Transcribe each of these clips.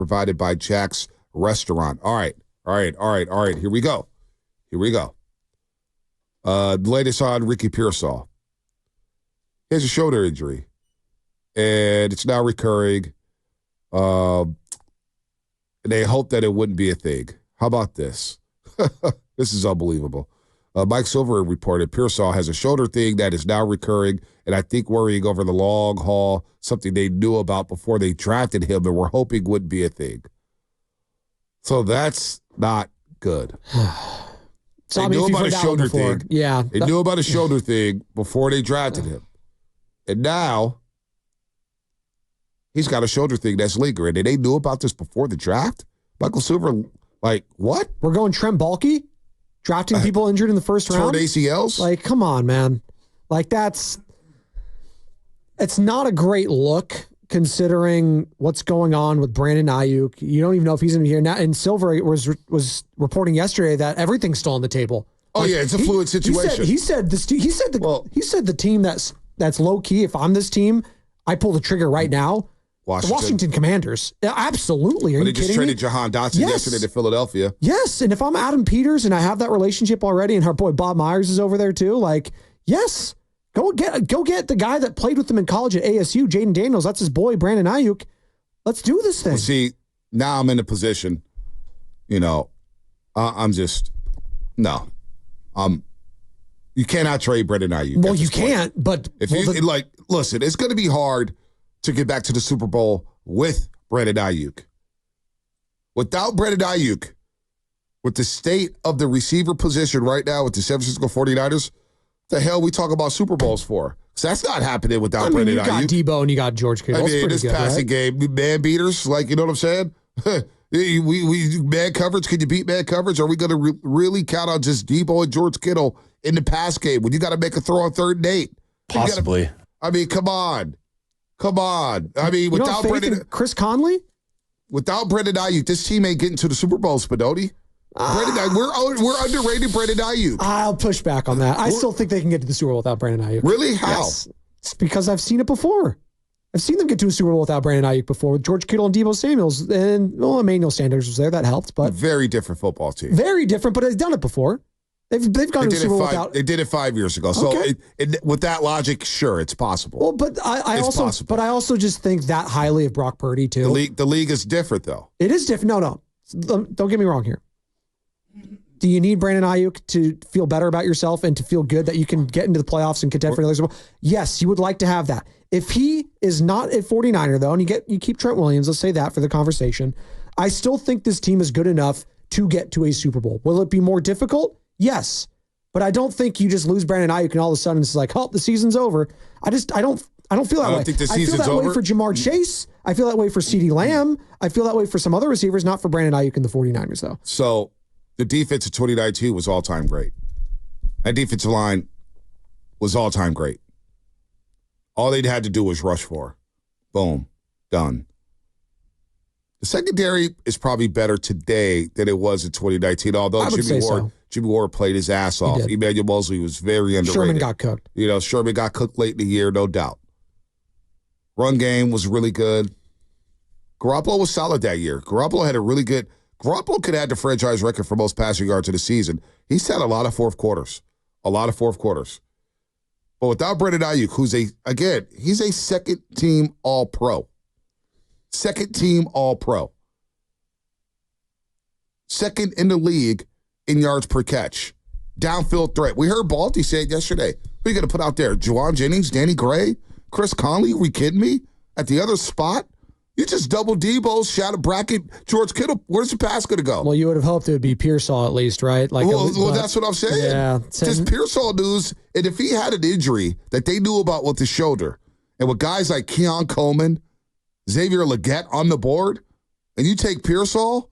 provided by Jack's Restaurant. All right. Here we go. The latest on Ricky Pearsall. He has a shoulder injury, and it's now recurring. They hope that it wouldn't be a thing. How about this? This is unbelievable. Mike Silver reported Pearsall has a shoulder thing that is now recurring, and I think worrying over the long haul, something they knew about before they drafted him and were hoping wouldn't be a thing. So that's not good. They knew about a shoulder thing. Yeah. They knew about a shoulder thing before they drafted him. And now he's got a shoulder thing that's lingering. And they knew about this before the draft? Michael Silver, like, what? We're going Trent Baalke? Drafting people injured in the first round? Torn ACLs? Like, come on, man. Like, it's not a great look considering what's going on with Brandon Aiyuk. You don't even know if he's going to be here now. And Silver was reporting yesterday that everything's still on the table. Oh, yeah, it's a fluid situation. He said the team that's low key. If I'm this team, I pull the trigger right now. The Washington Commanders. Absolutely. Are you kidding me? They just traded Jahan Dotson yesterday to Philadelphia. Yes, and if I'm Adam Peters and I have that relationship already, and our boy Bob Myers is over there too, like, yes, go get the guy that played with them in college at ASU, Jaden Daniels. That's his boy, Brandon Aiyuk. Let's do this thing. Well, see, now I'm in a position, I'm just, no. You cannot trade Brandon Aiyuk. Well, you can't, but listen, it's going to be hard to get back to the Super Bowl with Brandon Aiyuk. Without Brandon Aiyuk, with the state of the receiver position right now with the San Francisco 49ers, the hell we talk about Super Bowls for? Because that's not happening without Brandon Aiyuk. You got Debo and you got George Kittle. This passing game, man beaters, like, you know what I'm saying? we man coverage. Can you beat man coverage? Are we going to really count on just Debo and George Kittle in the pass game when you got to make a throw on 3rd and 8? Possibly. Come on. I mean, without Brendan, Chris Conley, without Brandon Aiyuk, this team ain't getting to the Super Bowl, Spadoti. We're underrated Brandon Aiyuk. I'll push back on that. I still think they can get to the Super Bowl without Brandon Aiyuk. Really? How? Yes. It's because I've seen it before. I've seen them get to a Super Bowl without Brandon Aiyuk before with George Kittle and Debo Samuels, and Emmanuel Sanders was there. That helped, but very different football team. Very different, but they've done it before. They've gone to the Super Bowl without. They did it 5 years ago. So with that logic, sure, it's possible. Well, but I also just think that highly of Brock Purdy too. The league is different though. It is different. No, don't get me wrong here. Do you need Brandon Aiyuk to feel better about yourself and to feel good that you can get into the playoffs and contend for another Super Bowl? Yes, you would like to have that. If he is not a 49er though, and you keep Trent Williams, let's say that for the conversation, I still think this team is good enough to get to a Super Bowl. Will it be more difficult? Yes, but I don't think you just lose Brandon Aiyuk and all of a sudden it's like, oh, the season's over. I don't feel that way. I feel that way for Jamar Chase. I feel that way for CeeDee Lamb. I feel that way for some other receivers, not for Brandon Aiyuk and the 49ers, though. So the defense of 2019 was all-time great. That defensive line was all-time great. All they'd had to do was rush for. Boom. Done. The secondary is probably better today than it was in 2019, although Jimmy Ward played his ass off. Emmanuel Mosley was very underrated. Sherman got cooked. Sherman got cooked late in the year, no doubt. Run game was really good. Garoppolo was solid that year. Garoppolo could have had the franchise record for most passing yards of the season. He's had a lot of fourth quarters. But without Brandon Aiyuk, he's a second-team All-Pro. Second-team All-Pro. Second in the league in yards per catch. Downfield threat. We heard Baldy say it yesterday. Who are you going to put out there? Juwan Jennings, Danny Gray, Chris Conley? Are we kidding me? At the other spot? You just double Debo, shadow bracket George Kittle. Where's the pass going to go? Well, you would have hoped it would be Pearsall at least, right? That's what I'm saying. Yeah. Just Pearsall news, and if he had an injury that they knew about with the shoulder, and with guys like Keon Coleman, Xavier Legette on the board, and you take Pearsall,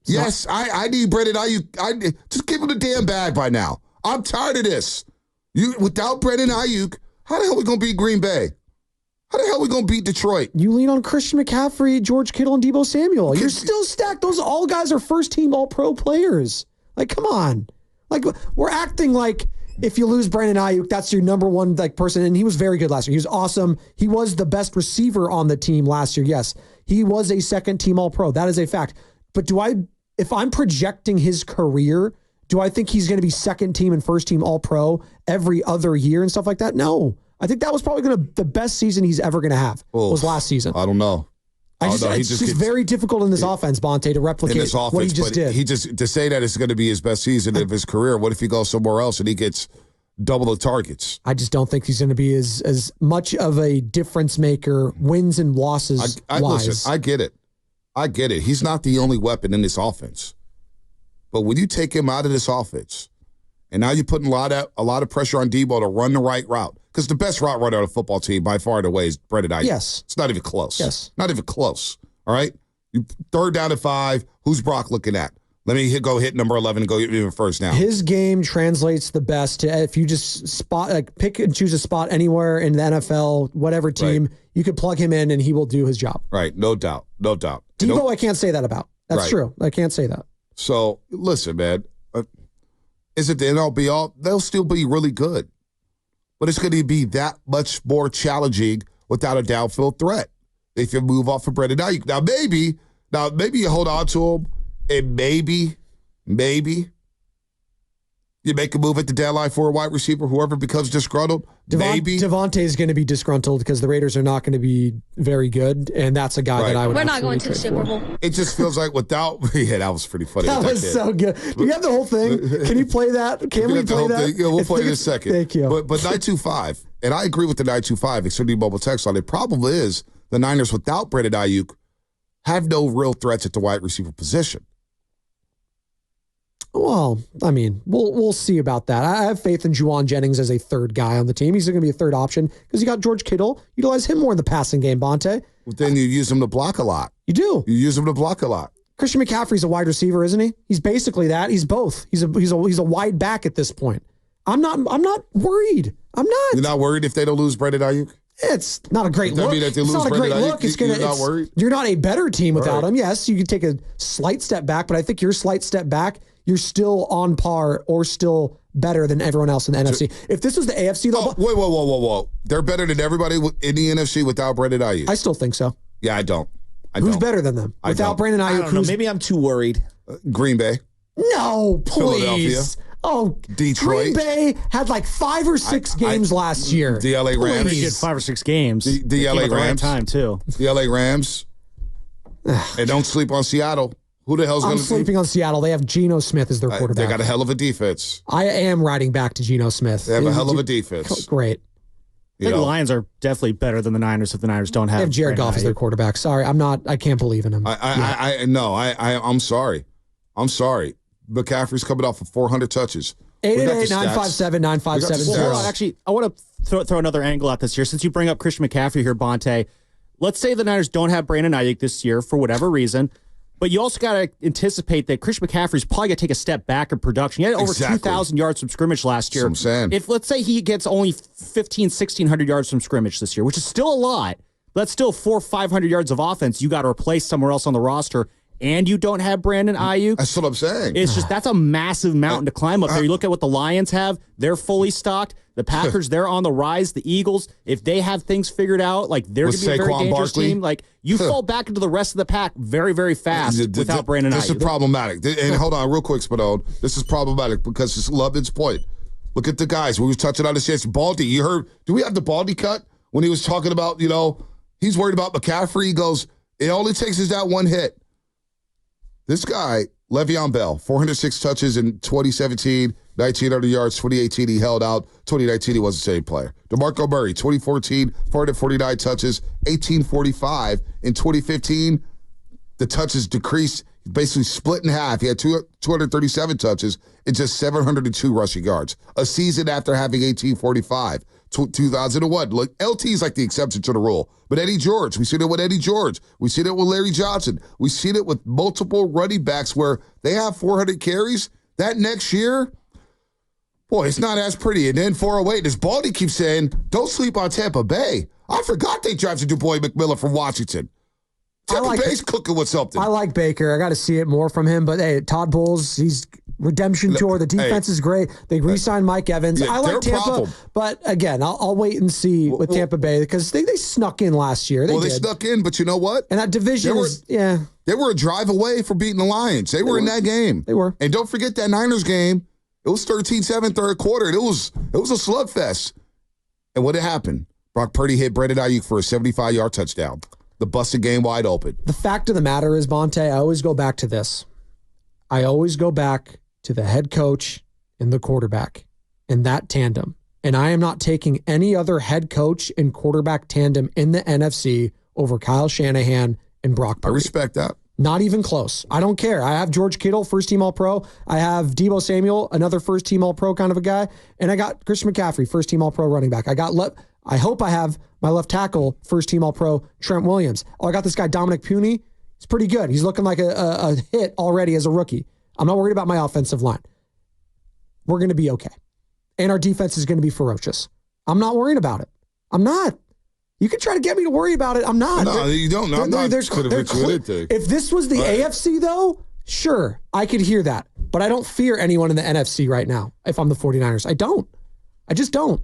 yes, I need Brandon Aiyuk. Just give him the damn bag by now. I'm tired of this. Without Brandon Aiyuk, how the hell are we going to beat Green Bay? How the hell are we going to beat Detroit? You lean on Christian McCaffrey, George Kittle, and Debo Samuel. You're still stacked. Those all guys are first-team All-Pro players. Like, come on. Like, we're acting like if you lose Brandon Aiyuk, that's your number one person, and he was very good last year. He was awesome. He was the best receiver on the team last year. Yes, he was a second-team All-Pro. That is a fact. But if I'm projecting his career, do I think he's going to be second-team and first-team All-Pro every other year and stuff like that? No. I think that was probably the best season he's ever going to have was last season. I don't know. It's just very difficult in this offense, Bonte, to replicate what he just did. He just to say that it's going to be his best season of his career. What if he goes somewhere else and he gets double the targets? I just don't think he's going to be as much of a difference maker, wins and losses wise. Listen, I get it. He's not the only weapon in this offense. But when you take him out of this offense, and now you're putting a lot of pressure on Debo to run the right route, because the best route runner on the football team by far and away is Brandon Aiyuk. Yes. It's not even close. Yes. Not even close. All right? You third down to 5. Who's Brock looking at? Let me go hit number 11 and go get even first down. His game translates the best to if you just pick and choose a spot anywhere in the NFL, whatever team, you could plug him in and he will do his job. Right. No doubt. Debo, I can't say that about. That's true. I can't say that. So, listen, man. Is it the end all be all? They'll still be really good. But it's going to be that much more challenging without a downfield threat if you move off of Brandon Aiyuk. Now, maybe you hold on to him, and maybe you make a move at the deadline for a wide receiver, whoever becomes disgruntled. Maybe Devontae is going to be disgruntled because the Raiders are not going to be very good, and that's a guy that I would. We're not going to the Super Bowl. It just feels like without. Yeah, that was pretty funny. That was so good. Do you have the whole thing? Can you play that? Can we play that? Yeah, we'll play it in a second. Thank you. But 925, and I agree with the 925. Xfinity mobile text line. It probably is the Niners without Brandon Aiyuk have no real threats at the wide receiver position. Well, I mean, we'll see about that. I have faith in Juwan Jennings as a third guy on the team. He's going to be a third option because you got George Kittle. Utilize him more in the passing game, Bonte. But then you use him to block a lot. You do. You use him to block a lot. Christian McCaffrey's a wide receiver, isn't he? He's basically that. He's both. He's a wide back at this point. I'm not worried. I'm not. You're not worried if they don't lose Brandon Aiyuk? It's not a great look. It's not a great look. You're not worried? You're not a better team without him. Yes, you can take a slight step back, but I think your slight step back, you're still on par or still better than everyone else in the NFC. If this was the AFC, though. Whoa. They're better than everybody in the NFC without Brandon Aiyuk. I still think so. Yeah, I don't. Who's better than them? Without Brandon Aiyuk? I don't know. Maybe I'm too worried. Green Bay. No, please. Philadelphia. Oh, Detroit. Green Bay had like 5 or 6 games last year. The LA Rams. Pretty good 5 or 6 games. The LA Rams. The right time, too. The LA Rams. And don't sleep on Seattle. Who the hell's going to I'm sleeping on Seattle. They have Geno Smith as their quarterback. They got a hell of a defense. I am riding back to Geno Smith. They have a hell of a defense. Great. I think the Lions are definitely better than the Niners if the Niners don't have. They have Jared Goff as their quarterback. Sorry, I can't believe in him. I'm sorry. McCaffrey's coming off of 400 touches. 888-957-9570. Well, actually, I want to throw another angle at this here. Since you bring up Christian McCaffrey here, Bonte, let's say the Niners don't have Brandon Aiyuk this year for whatever reason, but you also got to anticipate that Christian McCaffrey's probably going to take a step back in production. He had over 2,000 yards from scrimmage last year. That's what I'm saying. If, let's say, he gets only 1,600 yards from scrimmage this year, which is still a lot, but that's still 400 or 500 yards of offense you got to replace somewhere else on the roster, and you don't have Brandon Aiyuk. That's what I'm saying. It's just, that's a massive mountain to climb up there. You look at what the Lions have, they're fully stocked. The Packers, they're on the rise. The Eagles, if they have things figured out, like they're going to be a very dangerous team. Like you fall back into the rest of the pack very, very fast without Brandon Aiyuk. This is problematic. And hold on real quick, Spadone. This is problematic because it's Lovin's point. Look at the guys. We were touching on this yesterday. Baldy, you heard, do we have the Baldy cut when he was talking about, he's worried about McCaffrey. He goes, it only takes us that one hit. This guy, Le'Veon Bell, 406 touches in 2017, 1,900 yards, 2018 he held out, 2019 he was the same player. DeMarco Murray, 2014, 449 touches, 1,845. In 2015, the touches decreased, basically split in half. He had 237 touches and just 702 rushing yards. A season after having 1,845. 2001. Look, LT is like the exception to the rule. But Eddie George, we seen it with Eddie George. We seen it with Larry Johnson. We seen it with multiple running backs where they have 400 carries. That next year, boy, it's not as pretty. And then 408, as Baldy keeps saying, don't sleep on Tampa Bay. I forgot they drafted DuBois McMillan from Washington. Tampa Bay's cooking with something. I like Baker. I got to see it more from him. But, hey, Todd Bowles, he's redemption tour. The defense is great. They re-signed Mike Evans. Yeah, I like Tampa, but again, I'll wait and see with Tampa Bay because they snuck in last year. They snuck in, but you know what? And that division They were a drive away from beating the Lions. They were in that game. They were. And don't forget that Niners game. It was 13-7 third quarter. And it was a slugfest. And what had happened? Brock Purdy hit Brandon Aiyuk for a 75-yard touchdown. The busted game wide open. The fact of the matter is, Bonte, I always go back to this. I always go back to the head coach and the quarterback and that tandem. And I am not taking any other head coach and quarterback tandem in the NFC over Kyle Shanahan and Brock Purdy. I respect that. Not even close. I don't care. I have George Kittle, first-team All-Pro. I have Deebo Samuel, another first-team All-Pro kind of a guy. And I got Christian McCaffrey, first-team All-Pro running back. I hope I have my left tackle, first-team All-Pro, Trent Williams. Oh, I got this guy, Dominic Puny. He's pretty good. He's looking like a hit already as a rookie. I'm not worried about my offensive line. We're going to be okay. And our defense is going to be ferocious. I'm not worried about it. I'm not. You can try to get me to worry about it. I'm not. No, you don't. No, I'm not. If this was the AFC, though, sure, I could hear that. But I don't fear anyone in the NFC right now if I'm the 49ers. I don't. I just don't.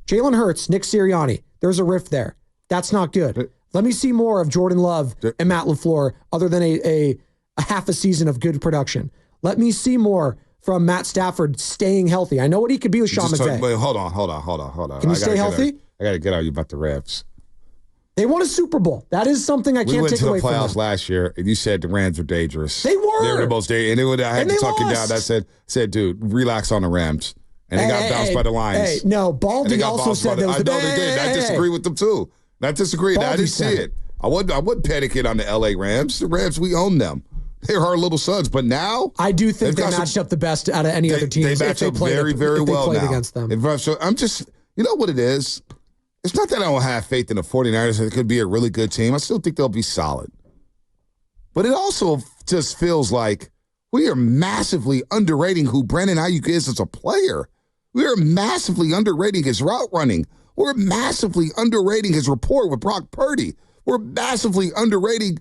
Jalen Hurts, Nick Sirianni, there's a rift there. That's not good. Let me see more of Jordan Love and Matt LaFleur other than a half a season of good production. Let me see more from Matt Stafford staying healthy. I know what he could be with Sean McVay. Wait, hold on. Can you stay healthy? I got to get on you about the Rams. They won a Super Bowl. That is something I can't take away from them. We went to the playoffs last year, and you said the Rams were dangerous. They were. They were the most dangerous. And I had to talk you down. I said, dude, relax on the Rams. And they got bounced by the Lions. No, Baldy also said that was the I know they did. I disagree with them, too. I disagree. I didn't see it. I wasn't panicking on the L.A. Rams. The Rams, we own them. They're our little sons. But now, I do think they matched up the best out of any other teams. They match up very, very well now. Against them. So I'm just, you know what it is? It's not that I don't have faith in the 49ers. It could be a really good team. I still think they'll be solid. But it also just feels like we are massively underrating who Brandon Aiyuk is as a player. We are massively underrating his route running. We're massively underrating his rapport with Brock Purdy. We're massively underrating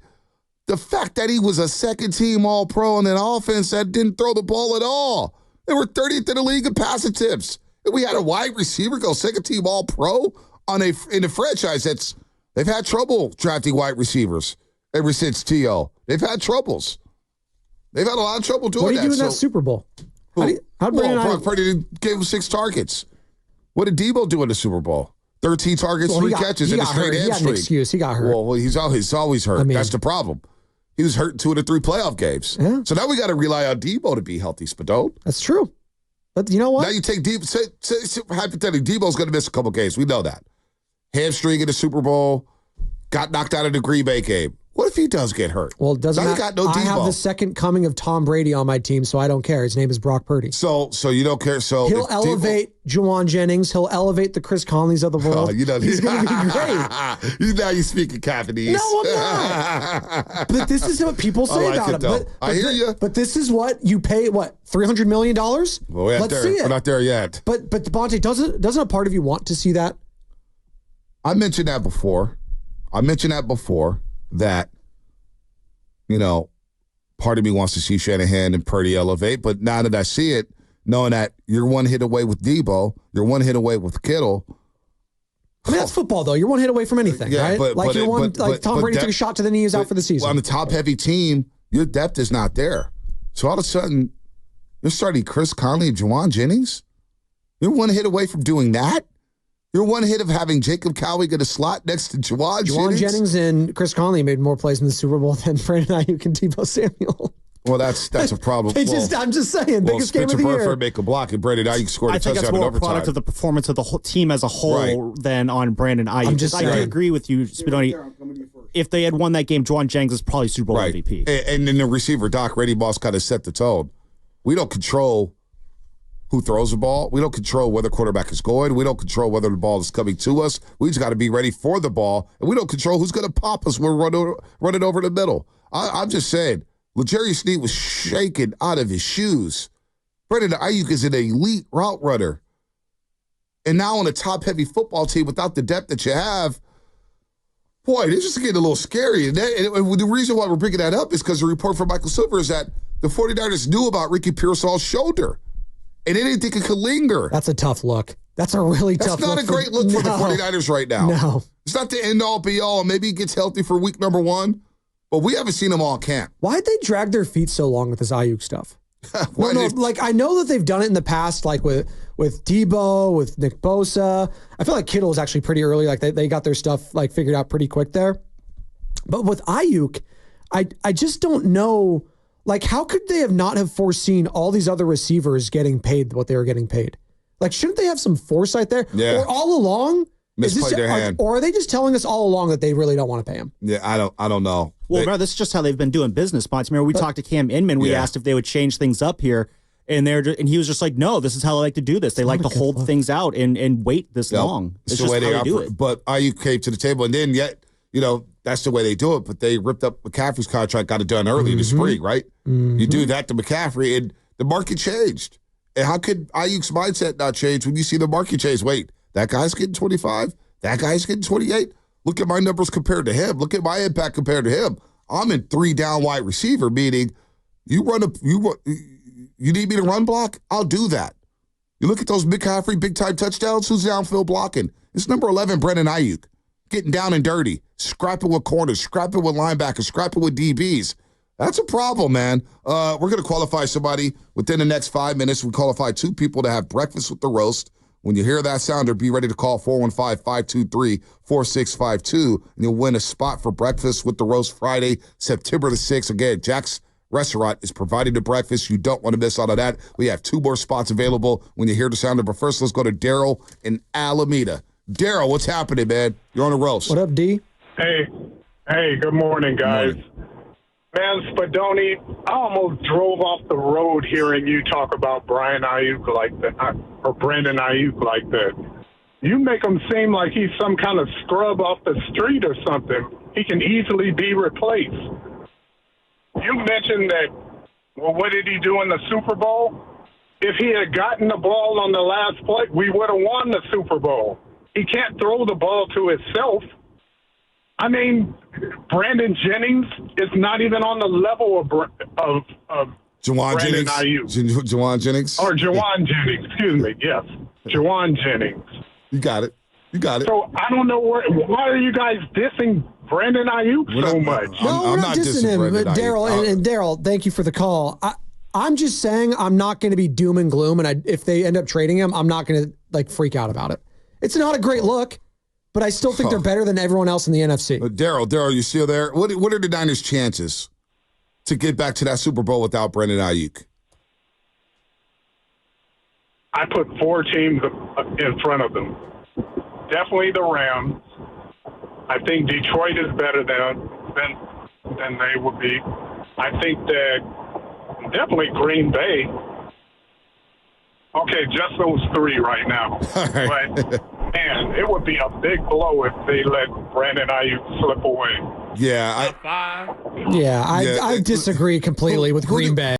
the fact that he was a second-team All-Pro in an offense that didn't throw the ball at all. They were 30th in the league in pass attempts. And we had a wide receiver go second-team All-Pro in a franchise they've had trouble drafting wide receivers ever since T.O. They've had troubles. They've had a lot of trouble doing that. What did he do in that Super Bowl? Brock Purdy gave him 6 targets. What did Deebo do in the Super Bowl? 13 targets, 3 catches, and a straight hamstring. He had an excuse. He got hurt. Well, he's always hurt. That's the problem. He was hurt in 2 of the 3 playoff games. Yeah. So now we got to rely on Deebo to be healthy, Spadone. That's true. But you know what? Now you take Deebo. Say hypothetically, Deebo's going to miss a couple games. We know that. Hamstring in the Super Bowl, got knocked out of the Green Bay game. What if he does get hurt? Well, it doesn't matter. I have the second coming of Tom Brady on my team, so I don't care. His name is Brock Purdy. So you don't care. So he'll elevate Juwan Jennings. He'll elevate the Chris Conleys of the world. He's going to be great. Now you're speaking Cavanese. No, I'm not. But this is what people say about him. I hear you. But this is what you pay. What, $300 million? Well, let's see it. We're not there yet. But Bonte, doesn't a part of you want to see that? I mentioned that before. That, you know, part of me wants to see Shanahan and Purdy elevate, but now that I see it, knowing that you're one hit away with Deebo, you're one hit away with Kittle. I mean, that's football, though. You're one hit away from anything, right? Tom Brady took a shot to the knee, he's out for the season. On the top-heavy team, your depth is not there. So all of a sudden, you're starting Chris Conley and Juwan Jennings? You're one hit away from doing that? You're one hit of having Jacob Cowley get a slot next to Juwan Jennings and Chris Conley made more plays in the Super Bowl than Brandon Aiyuk and Deebo Samuel. Well, that's a problem. I'm just saying, biggest game of the year. Make a block, and Brandon Aiyuk scored a touchdown in overtime. I think that's more a product of the performance of the whole team as a whole than on Brandon Aiyuk. I do agree with you, Spinoni. If they had won that game, Juwan Jennings is probably Super Bowl MVP. And then the receiver, Doc Reddy Boss, kind of set the tone. We don't control who throws the ball. We don't control where the quarterback is going. We don't control whether the ball is coming to us. We just got to be ready for the ball. And we don't control who's going to pop us when we're running over the middle. I'm just saying, L'Jarius Sneed was shaken out of his shoes. Brandon Aiyuk is an elite route runner. And now on a top-heavy football team without the depth that you have, boy, this is getting a little scary. And the reason why we're bringing that up is because the report from Michael Silver is that the 49ers knew about Ricky Pearsall's shoulder, and they didn't think it could linger. That's a tough look. That's a really tough look. That's not a great look for the 49ers right now. No. It's not the end-all, be-all. Maybe he gets healthy for week number 1, but we haven't seen him all camp. Why'd they drag their feet so long with this Aiyuk stuff? No, like I know that they've done it in the past, like with Debo, with Nick Bosa. I feel like Kittle was actually pretty early. Like they got their stuff like figured out pretty quick there. But with Aiyuk, I just don't know. Like, how could they have foreseen all these other receivers getting paid what they were getting paid? Like, shouldn't they have some foresight there? Yeah. Or all along? Misplayed their hand. Or are they just telling us all along that they really don't want to pay him? Yeah, I don't know. Well, remember, this is just how they've been doing business, Spots. Remember, we talked to Cam Inman. We asked if they would change things up here, and he was just like, "No, this is how they like to do this. They like to hold things out and wait this long. It's It's the just way how they they do operate. it." But Aiyuk came to the table, and then that's the way they do it. But they ripped up McCaffrey's contract, got it done early in the spring, right? Mm-hmm. You do that to McCaffrey, and the market changed. And how could Aiyuk's mindset not change when you see the market change? Wait, that guy's getting 25. That guy's getting 28. Look at my numbers compared to him. Look at my impact compared to him. I'm in 3 down wide receiver, meaning you need me to run block? I'll do that. You look at those McCaffrey big-time touchdowns, who's downfield blocking? It's number 11, Brandon Aiyuk, getting down and dirty, scrapping with corners, scrapping with linebackers, scrapping with DBs. That's a problem, man. We're going to qualify somebody within the next 5 minutes. We qualify 2 people to have breakfast with the roast. When you hear that sounder, be ready to call 415-523-4652, and you'll win a spot for breakfast with the roast Friday, September the 6th. Again, Jack's Restaurant is providing the breakfast. You don't want to miss out on that. We have 2 more spots available when you hear the sounder. But first, let's go to Daryl in Alameda. Daryl, what's happening, man? You're on the roast. What up, D? Hey, good morning, guys. Morning. Man, Spadoni, I almost drove off the road hearing you talk about Brandon Aiyuk like that. You make him seem like he's some kind of scrub off the street or something. He can easily be replaced. You mentioned that, well, what did he do in the Super Bowl? If he had gotten the ball on the last play, we would have won the Super Bowl. He can't throw the ball to himself. I mean, Brandon Jennings is not even on the level of Jawan Brandon Jennings. Aiyuk. Jawan Jennings. Or Jawan Jennings, excuse me, yes. Jawan Jennings. You got it. So I don't know why are you guys dissing Brandon Aiyuk so much? No, we're not dissing him, Daryl. And Daryl, thank you for the call. I'm just saying I'm not going to be doom and gloom, and if they end up trading him, I'm not going to freak out about it. It's not a great look, but I still think they're better than everyone else in the NFC. Daryl, you still there? What are the Niners' chances to get back to that Super Bowl without Brandon Aiyuk? I put 4 teams in front of them. Definitely the Rams. I think Detroit is better than they would be. I think that definitely Green Bay. Okay, just those 3 right now. All right. But, man, it would be a big blow if they let Brandon Aiyuk slip away. Yeah, I disagree completely with Green Bay.